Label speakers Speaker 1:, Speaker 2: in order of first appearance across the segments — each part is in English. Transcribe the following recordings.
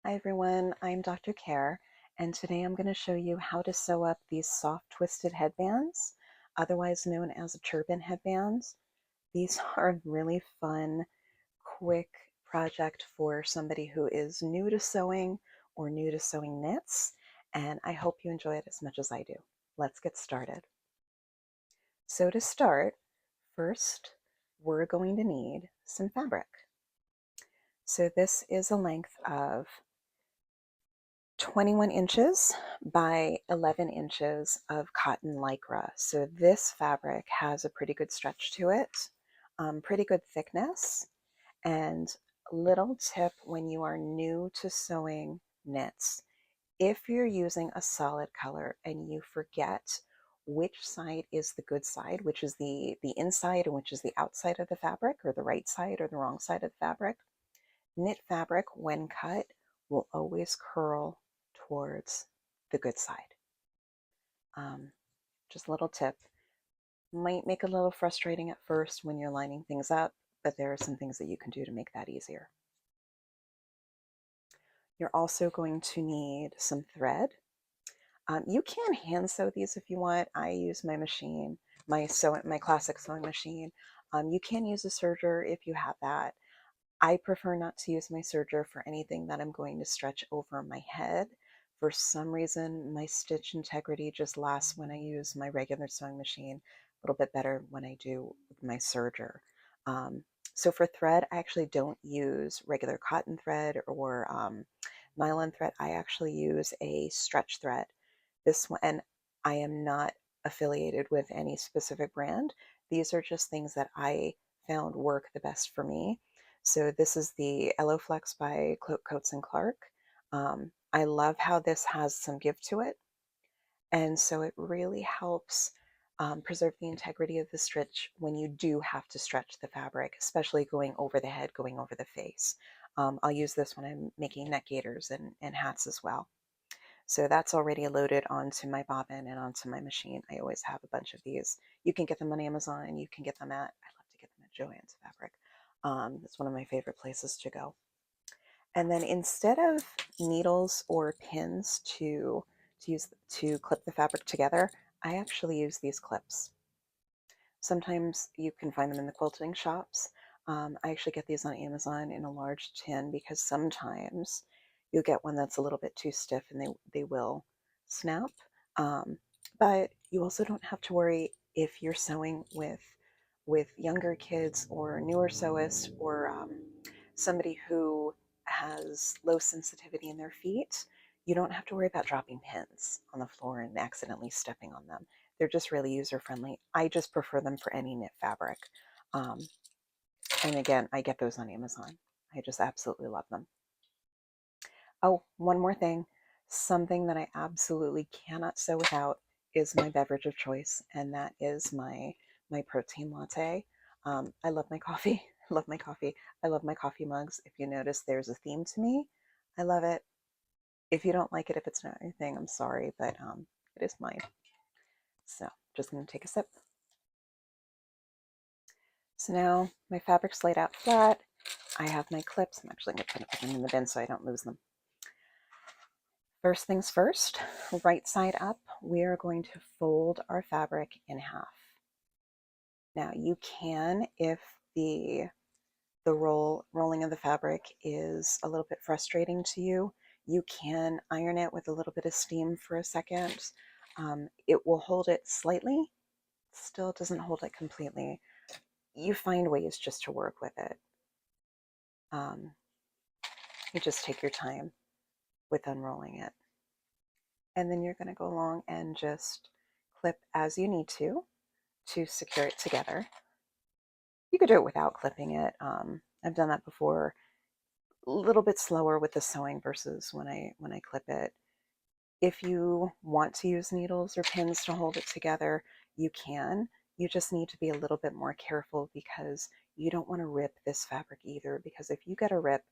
Speaker 1: Hi everyone, I'm Dr. Care, and today I'm going to show you how to sew up these soft twisted headbands, otherwise known as turban headbands. These are a really fun, quick project for somebody who is new to sewing or new to sewing knits, and I hope you enjoy it as much as I do. Let's get started. So to start, first we're going to need some fabric. So this is a length of 21 inches by 11 inches of cotton lycra. So this fabric has a pretty good stretch to it, pretty good thickness, and little tip when you are new to sewing knits, if you're using a solid color and you forget which side is the good side, which is the inside and which is the outside of the fabric, or the right side or the wrong side of the fabric, knit fabric, when cut, will always curl towards the good side. Just a little tip. Might make it a little frustrating at first when you're lining things up, but there are some things that you can do to make that easier. You're also going to need some thread. You can hand sew these if you want. I use my machine, my classic sewing machine. You can use a serger if you have that. I prefer not to use my serger for anything that I'm going to stretch over my head. For some reason, my stitch integrity just lasts when I use my regular sewing machine a little bit better when I do with my serger. Um, so for thread, I actually don't use regular cotton thread or nylon thread. I actually use a stretch thread. This one, and I am not affiliated with any specific brand. These are just things that I found work the best for me. So this is the Eloflex by Coates and Clark. I love how this has some give to it, and so it really helps preserve the integrity of the stitch when you do have to stretch the fabric, especially going over the head, going over the face. I'll use this when I'm making neck gaiters and hats as well. So that's already loaded onto my bobbin and onto my machine. I always have a bunch of these. You can get them on Amazon. You can get them at, I love to get them at Joann's Fabric. It's one of my favorite places to go. And then instead of needles or pins to clip the fabric together, I actually use these clips. Sometimes you can find them in the quilting shops. I actually get these on Amazon in a large tin because sometimes you'll get one that's a little bit too stiff and they will snap. But you also don't have to worry if you're sewing with younger kids or newer sewists or somebody who has low sensitivity in their feet. You don't have to worry about dropping pins on the floor and accidentally stepping on them. They're just really user friendly. I just prefer them for any knit fabric. Um, and again, I get those on Amazon. I just absolutely love them. Oh, one more thing. Something that I absolutely cannot sew without is my beverage of choice, and that is my protein latte. I love my coffee. I love my coffee. I love my coffee mugs. If you notice, there's a theme to me. I love it. If you don't like it, if it's not your thing, I'm sorry, but it is mine. So just going to take a sip. So now my fabric's laid out flat. I have my clips. I'm actually going to put them in the bin so I don't lose them. First things first, right side up, we are going to fold our fabric in half. Now you can, if the rolling of the fabric is a little bit frustrating to you, you can iron it with a little bit of steam for a second. It will hold it slightly, still doesn't hold it completely. You find ways just to work with it. You just take your time with unrolling it. And then you're going to go along and just clip as you need to secure it together. You could do it without clipping it. I've done that before. A little bit slower with the sewing versus when I clip it. If you want to use needles or pins to hold it together, you can. You just need to be a little bit more careful because you don't want to rip this fabric either, because if you get a rip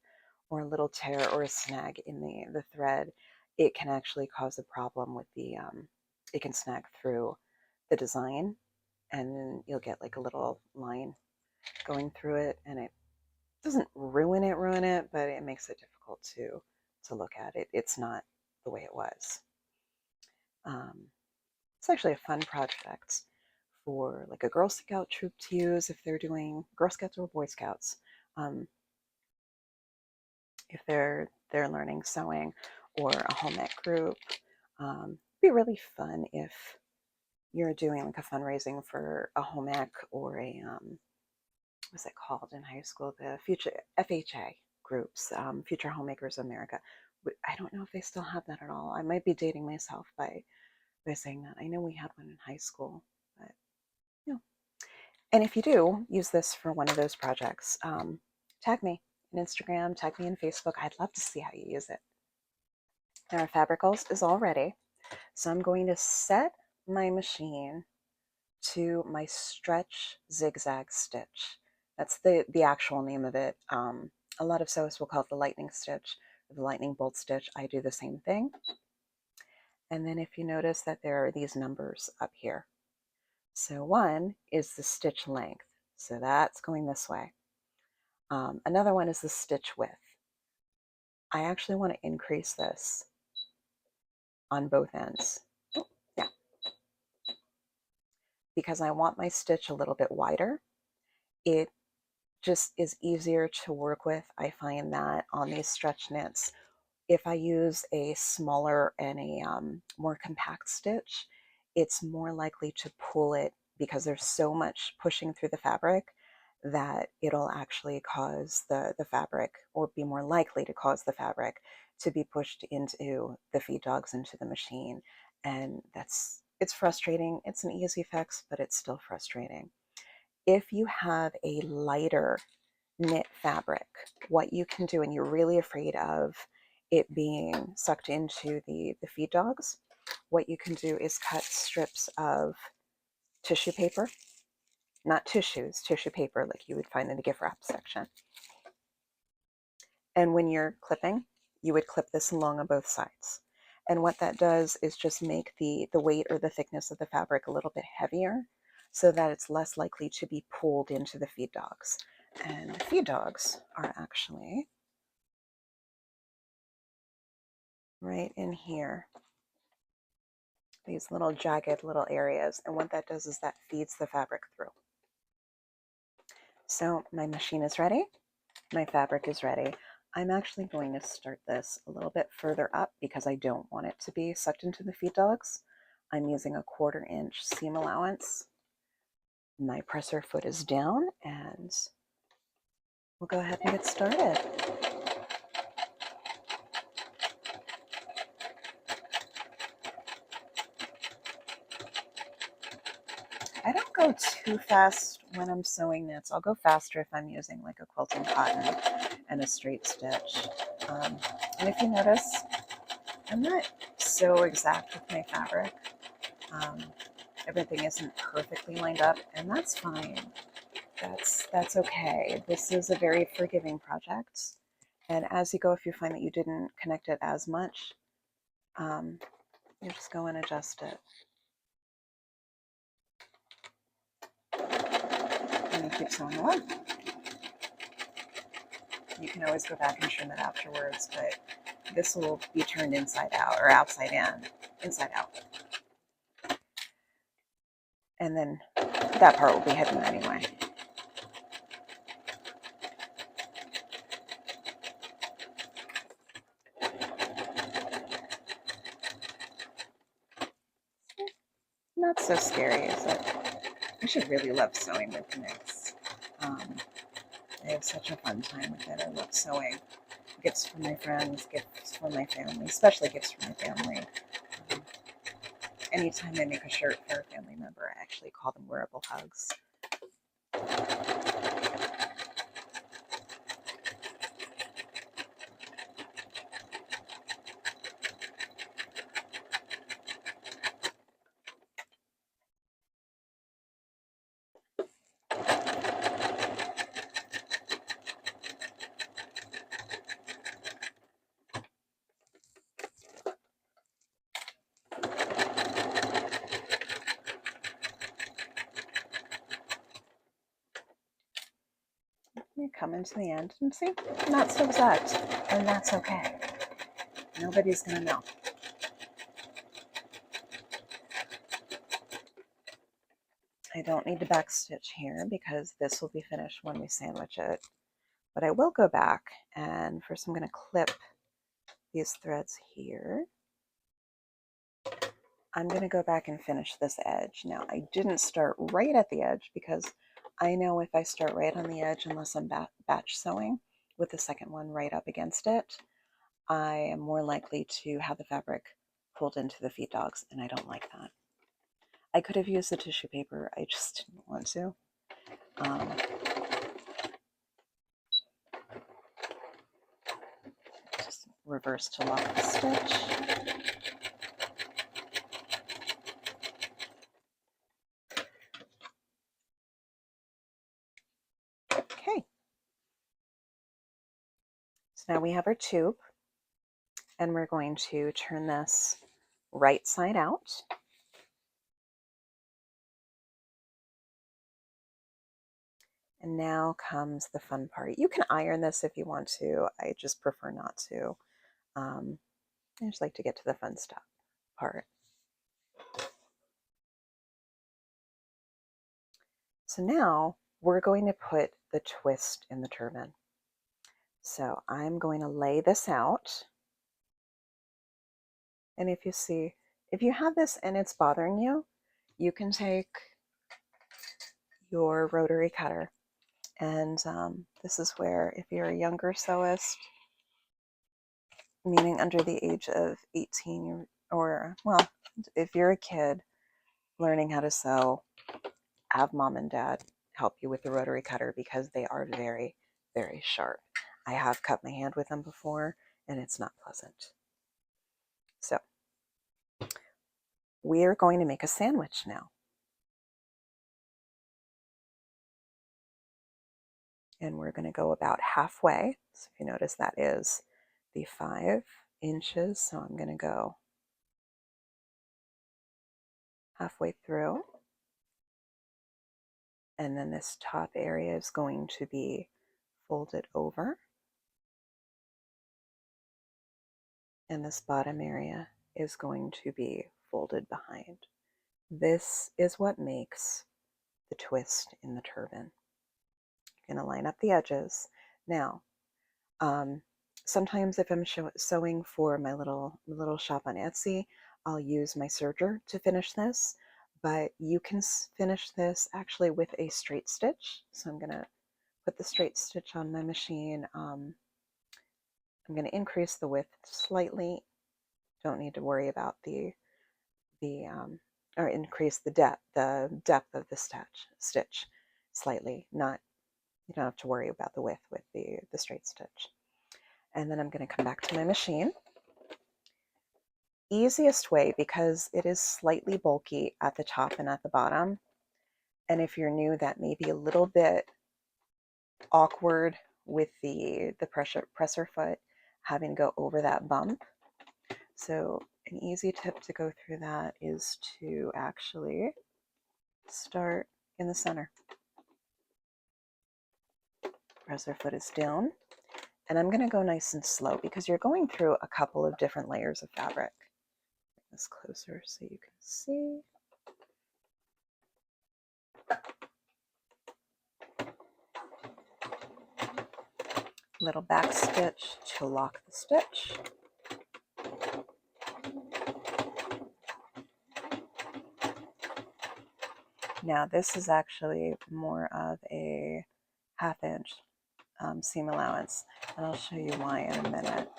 Speaker 1: or a little tear or a snag in the thread, it can actually cause a problem with it can snag through the design, and then you'll get like a little line going through it, and it doesn't ruin it, but it makes it difficult to look at. It's not the way it was. It's actually a fun project for like a Girl Scout troop to use if they're doing Girl Scouts or Boy Scouts. If they're learning sewing, or a home ec group. It'd be really fun if you're doing like a fundraising for a home ec or a what's it called in high school? The future FHA groups, Future Homemakers of America. I don't know if they still have that at all. I might be dating myself by saying that. I know we had one in high school, but no. And if you do use this for one of those projects, tag me on Instagram, tag me on Facebook. I'd love to see how you use it. Now our fabricals is all ready. So I'm going to set my machine to my stretch zigzag stitch. That's the actual name of it. A lot of sewists will call it the lightning stitch, or the lightning bolt stitch. I do the same thing. And then if you notice that there are these numbers up here. So 1 is the stitch length. So that's going this way. Another one is the stitch width. I actually want to increase this on both ends. Yeah. Because I want my stitch a little bit wider. It just is easier to work with. I find that on these stretch knits, if I use a smaller and a more compact stitch, it's more likely to pull it because there's so much pushing through the fabric that it'll actually cause the fabric, or be more likely to cause the fabric to be pushed into the feed dogs, into the machine. And it's frustrating. It's an easy fix, but it's still frustrating. If you have a lighter knit fabric, what you can do, and you're really afraid of it being sucked into the feed dogs, what you can do is cut strips of tissue paper, not tissues, tissue paper like you would find in the gift wrap section. And when you're clipping, you would clip this along on both sides. And what that does is just make the weight or the thickness of the fabric a little bit heavier, so that it's less likely to be pulled into the feed dogs. And the feed dogs are actually right in here, these little jagged little areas. And what that does is that feeds the fabric through. So my machine is ready. My fabric is ready. I'm actually going to start this a little bit further up because I don't want it to be sucked into the feed dogs. I'm using a 1/4 inch seam allowance. My presser foot is down, and we'll go ahead and get started. I don't go too fast when I'm sewing knits. I'll go faster if I'm using like a quilting cotton and a straight stitch. And if you notice, I'm not so exact with my fabric. Everything isn't perfectly lined up, and that's fine. That's okay. This is a very forgiving project. And as you go, if you find that you didn't connect it as much, you just go and adjust it. And you keep sewing along. You can always go back and trim it afterwards, but this will be turned inside out, or outside in, inside out. And then that part will be hidden anyway. Not so scary, is it? I should really love sewing with knits. I have such a fun time with it. I love sewing. Gifts for my friends, gifts for my family, especially gifts for my family. Anytime I make a shirt for a family member, I actually call them wearable hugs. You come into the end and see, not so exact, and that's okay. Nobody's gonna know. I don't need to backstitch here because this will be finished when we sandwich it. But I will go back, and first I'm going to clip these threads here. I'm going to go back and finish this edge. Now, I didn't start right at the edge because I know if I start right on the edge, unless I'm batch sewing with the second one right up against it, I am more likely to have the fabric pulled into the feed dogs, and I don't like that. I could have used the tissue paper, I just didn't want to. Just reverse to lock the stitch. Okay. So now we have our tube, and we're going to turn this right side out. And now comes the fun part. You can iron this if you want to. I just prefer not to. I just like to get to the fun stuff part. So now we're going to put the twist in the turban. So I'm going to lay this out. And if you see, if you have this and it's bothering you, you can take your rotary cutter. And this is where, if you're a younger sewist, meaning under the age of 18, or, well, if you're a kid learning how to sew, have mom and dad help you with the rotary cutter because they are very, very sharp. I have cut my hand with them before, and it's not pleasant. So we are going to make a sandwich now. And we're going to go about halfway. So if you notice, that is the 5 inches. So I'm going to go halfway through. And then this top area is going to be folded over. And this bottom area is going to be folded behind. This is what makes the twist in the turban. I'm going to line up the edges. Now, sometimes if I'm sewing for my little shop on Etsy, I'll use my serger to finish this, but you can finish this actually with a straight stitch. So I'm going to put the straight stitch on my machine. I'm going to increase the width slightly. Don't need to worry about or increase the depth of the stitch slightly. Not, you don't have to worry about the width with the straight stitch. And then I'm going to come back to my machine. Easiest way, because it is slightly bulky at the top and at the bottom. And if you're new, that may be a little bit awkward with the presser foot having to go over that bump. So an easy tip to go through that is to actually start in the center. Presser foot is down. And I'm going to go nice and slow because you're going through a couple of different layers of fabric. Bring this closer so you can see. Little back stitch to lock the stitch. Now this is actually more of a 1/2 inch seam allowance, and I'll show you why in a minute.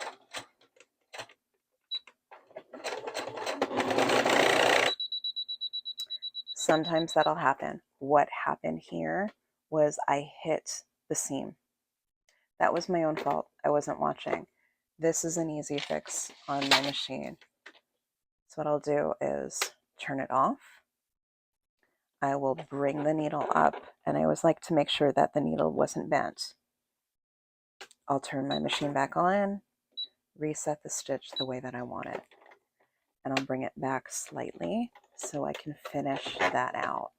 Speaker 1: Sometimes that'll happen. What happened here was I hit the seam. That was my own fault. I wasn't watching. This is an easy fix on my machine. So what I'll do is turn it off. I will bring the needle up, and I always like to make sure that the needle wasn't bent. I'll turn my machine back on, reset the stitch the way that I want it, and I'll bring it back slightly so I can finish that out.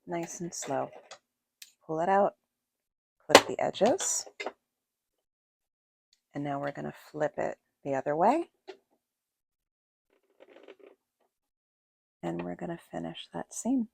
Speaker 1: Nice and slow. Pull it out, clip the edges. And now we're going to flip it the other way. And we're going to finish that seam.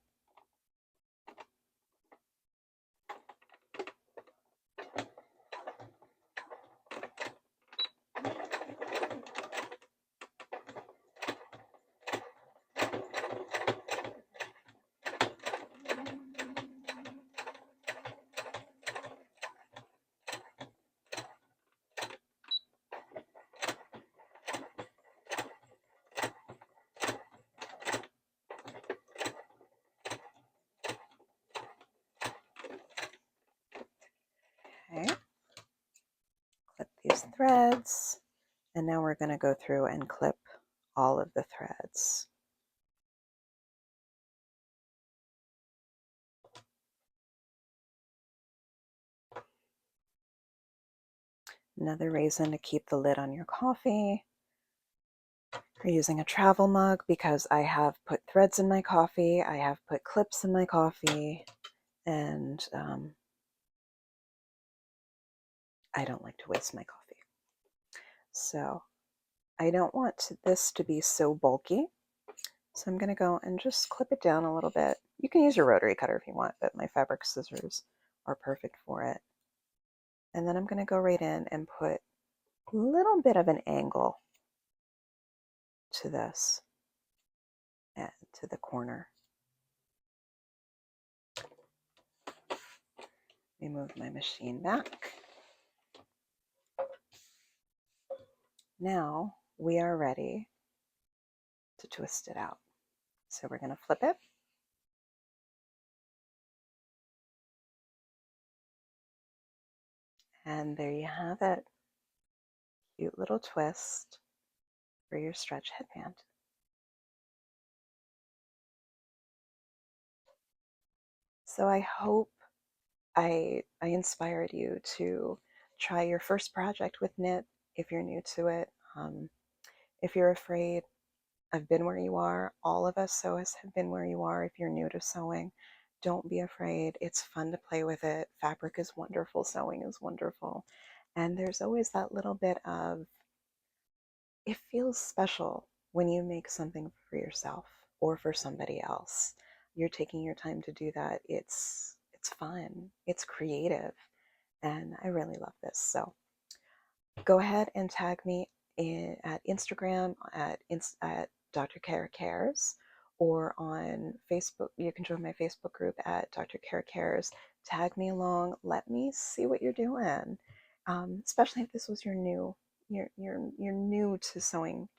Speaker 1: Okay, clip these threads, and now we're going to go through and clip all of the threads. Another reason to keep the lid on your coffee. You're using a travel mug because I have put threads in my coffee, I have put clips in my coffee, and I don't like to waste my coffee. So I don't want this to be so bulky. So I'm going to go and just clip it down a little bit. You can use your rotary cutter if you want, but my fabric scissors are perfect for it. And then I'm going to go right in and put a little bit of an angle to this and to the corner. Let me move my machine back. Now we are ready to twist it out. So we're going to flip it. And there you have it. Cute little twist for your stretch headband. So I hope I inspired you to try your first project with knit if you're new to it. If you're afraid, I've been where you are. All of us sewists have been where you are if you're new to sewing. Don't be afraid. It's fun to play with it. Fabric is wonderful. Sewing is wonderful. And there's always that little bit of, it feels special when you make something for yourself or for somebody else. You're taking your time to do that. It's fun. It's creative. And I really love this. So go ahead and tag me at Instagram at Dr. Kara Cares, or on Facebook. You can join my Facebook group at Dr. Kara Cares. Tag me along. Let me see what you're doing. Especially if this was your new, you're new to sewing